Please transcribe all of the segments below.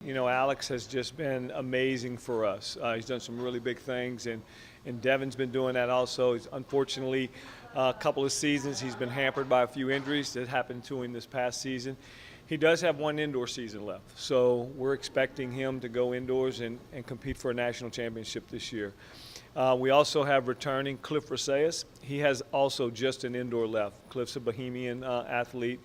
You know, Alex has just been amazing for us. He's done some really big things, and Devin's been doing that also. He's unfortunately, a couple of seasons, he's been hampered by a few injuries that happened to him this past season. He does have one indoor season left, so we're expecting him to go indoors and compete for a national championship this year. We also have returning Cliff Rosales. He has also just an indoor left. Cliff's a Bahamian athlete.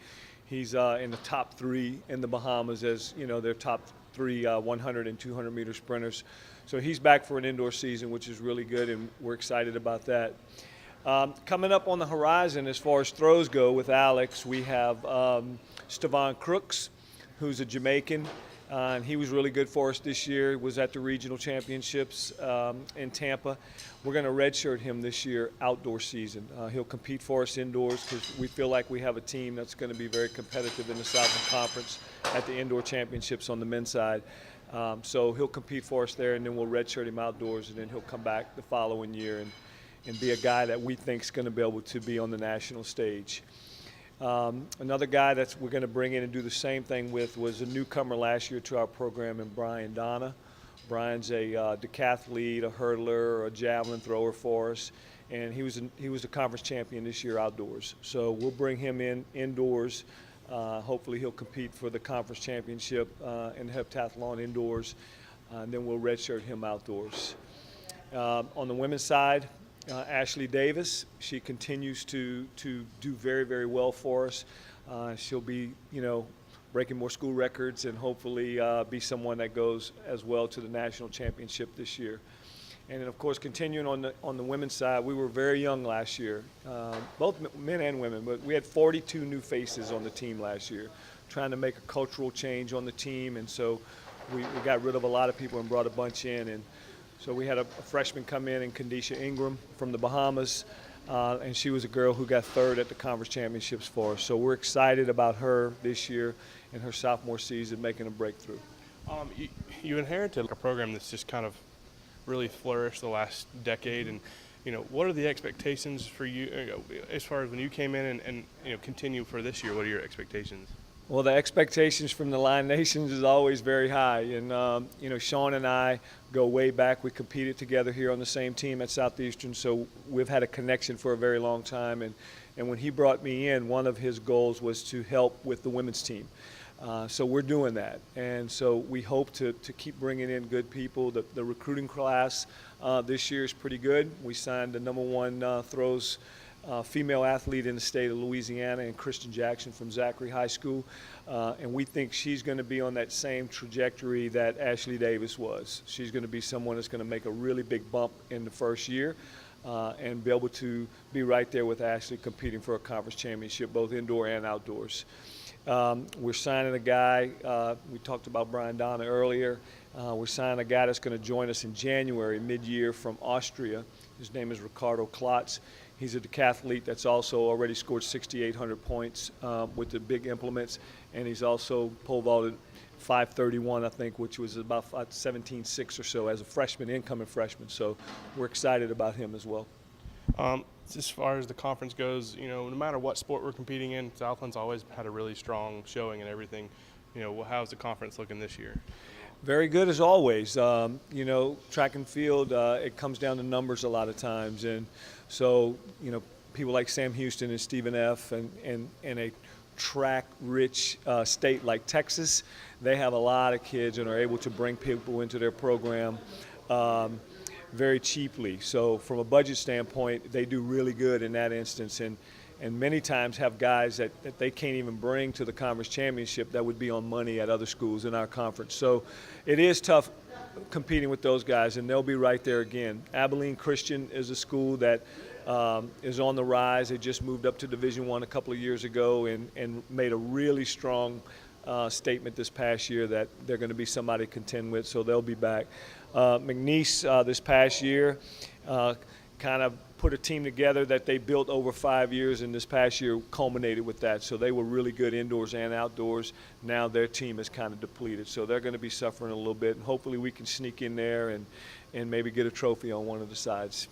He's in the top three in the Bahamas as, you know, their top three 100 and 200 meter sprinters. So he's back for an indoor season, which is really good, and we're excited about that. Coming up on the horizon as far as throws go with Alex, we have Stefan Crook, who's a Jamaican, and he was really good for us this year. Was at the regional championships in Tampa. We're going to redshirt him this year outdoor season. He'll compete for us indoors because we feel like we have a team that's going to be very competitive in the Southern Conference at the indoor championships on the men's side. So he'll compete for us there, and then we'll redshirt him outdoors, and then he'll come back the following year and be a guy that we think is going to be able to be on the national stage. Another guy that we're going to bring in and do the same thing with was a newcomer last year to our program, and Brian Donna. Brian's a decathlete, a hurdler, a javelin thrower for us, and he was a conference champion this year outdoors. So we'll bring him in indoors. Hopefully he'll compete for the conference championship in the heptathlon indoors, and then we'll redshirt him outdoors. On the women's side, Ashley Davis, she continues to do very, very well for us. She'll be, you know, breaking more school records and hopefully be someone that goes as well to the national championship this year. And then, of course, continuing on the women's side, we were very young last year, both men and women, but we had 42 new faces on the team last year, trying to make a cultural change on the team, and so we got rid of a lot of people and brought a bunch in. And so we had a freshman come in, Kandisha Ingram from the Bahamas, and she was a girl who got third at the conference championships for us. So we're excited about her this year in her sophomore season making a breakthrough. You inherited a program that's just kind of really flourished the last decade, and you know, what are the expectations for you as far as when you came in and you know, continue for this year? What are your expectations? Well, the expectations from the Lion Nations is always very high, and you know, Sean and I go way back. We competed together here on the same team at Southeastern, so we've had a connection for a very long time. And when he brought me in, one of his goals was to help with the women's team. So we're doing that, and so we hope to keep bringing in good people. The recruiting class this year is pretty good. We signed the #1 throws female athlete in the state of Louisiana, and Kristen Jackson from Zachary High School, and we think she's going to be on that same trajectory that Ashley Davis was. She's going to be someone that's going to make a really big bump in the first year and be able to be right there with Ashley competing for a conference championship, both indoor and outdoors. We're signing a guy, we talked about Brian Donna earlier. We're signing a guy that's going to join us in January, mid-year, from Austria. His name is Ricardo Klotz. He's a decathlete that's also already scored 6,800 points with the big implements, and he's also pole vaulted 531, I think, which was about 17.6 or so as a freshman, incoming freshman. So we're excited about him as well. As far as the conference goes, you know, no matter what sport we're competing in, Southland's always had a really strong showing and everything. You know, how's the conference looking this year? Very good as always. You know, track and field, it comes down to numbers a lot of times. And so, you know, people like Sam Houston and Stephen F. and a track-rich state like Texas, they have a lot of kids and are able to bring people into their program very cheaply. So from a budget standpoint, they do really good in that instance, and many times have guys that they can't even bring to the conference championship that would be on money at other schools in our conference. So it is tough competing with those guys, and they'll be right there again. Abilene Christian is a school that is on the rise. They just moved up to Division I a couple of years ago and made a really strong statement this past year that they're going to be somebody to contend with, so they'll be back. McNeese this past year kind of put a team together that they built over 5 years, and this past year culminated with that. So they were really good indoors and outdoors. Now their team is kind of depleted, so they're going to be suffering a little bit, and hopefully we can sneak in there and maybe get a trophy on one of the sides.